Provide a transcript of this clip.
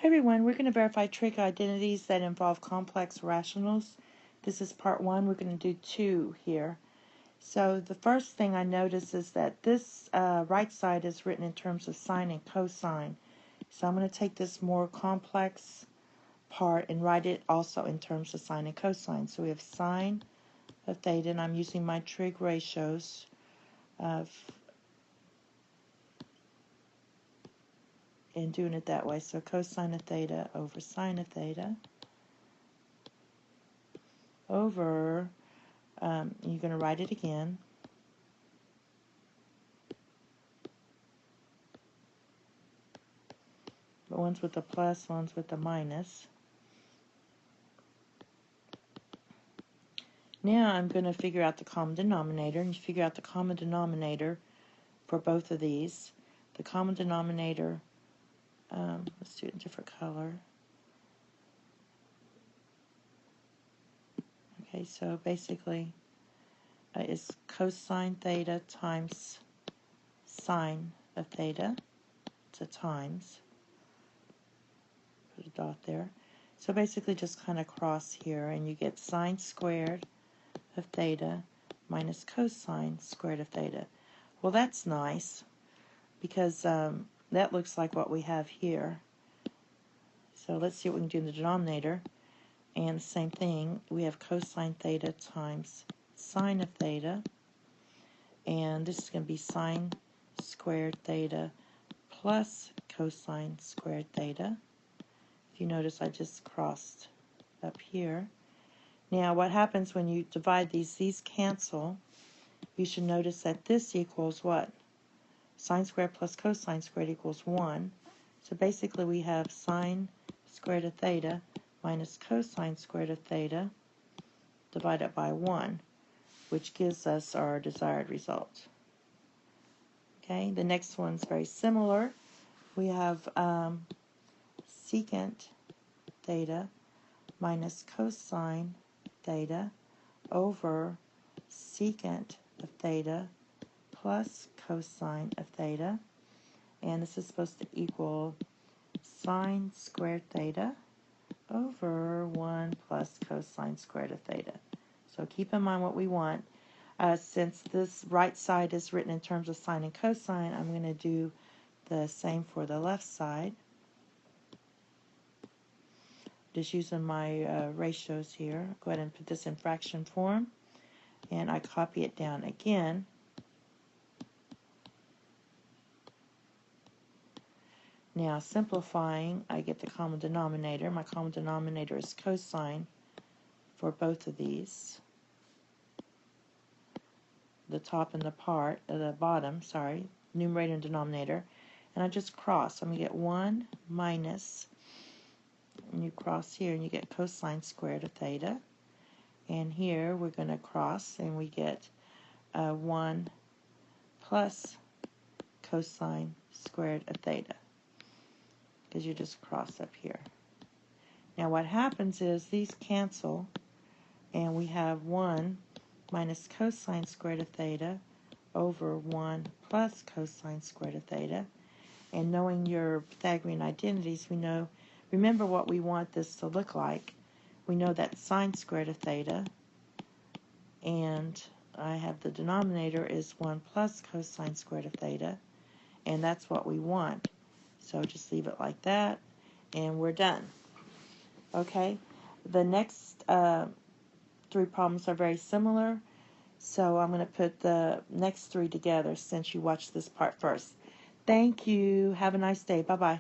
Hi everyone, we're going to verify trig identities that involve complex rationals. This is part 1. We're going to do 2 here. So the first thing I notice is that this right side is written in terms of sine and cosine. So I'm going to take this more complex part and write it also in terms of sine and cosine. So we have sine of theta, and I'm using my trig ratios of and doing it that way. So cosine of theta over sine of theta over, you're going to write it again, but one's with a plus, one's with a minus. Now I'm going to figure out the common denominator, and you figure out the common denominator for both of these. The common denominator, let's do it in a different color. Okay, so basically it's cosine theta times sine of theta. It's a times. Put a dot there. So basically just kind of cross here, and you get sine squared of theta minus cosine squared of theta. Well, that's nice, because that looks like what we have here. So let's see what we can do in the denominator. And the same thing, we have cosine theta times sine of theta. And this is going to be sine squared theta plus cosine squared theta. If you notice, I just crossed up here. Now, what happens when you divide these cancel. You should notice that this equals what? Sine squared plus cosine squared equals 1. So basically we have sine squared of theta minus cosine squared of theta divided by 1, which gives us our desired result. Okay, the next one's very similar. We have secant theta minus cosine theta over secant of theta plus cosine of theta, and this is supposed to equal sine squared theta over 1 plus cosine squared of theta. So keep in mind what we want. Since this right side is written in terms of sine and cosine, I'm going to do the same for the left side. Just using my ratios here. Go ahead and put this in fraction form, and I copy it down again. Now simplifying, I get the common denominator. My common denominator is cosine for both of these. The top and the bottom, sorry, numerator and denominator. And I just cross. I'm going to get 1 minus, and you cross here and you get cosine squared of theta. And here we're going to cross and we get 1 plus cosine squared of theta, because you just cross up here. Now what happens is these cancel, and we have 1 minus cosine squared of theta over 1 plus cosine squared of theta. And knowing your Pythagorean identities, we know, remember what we want this to look like. We know that sine squared of theta, and I have the denominator is 1 plus cosine squared of theta, and that's what we want. So just leave it like that, and we're done. Okay, the next 3 problems are very similar, so I'm going to put the next 3 together since you watched this part first. Thank you. Have a nice day. Bye-bye.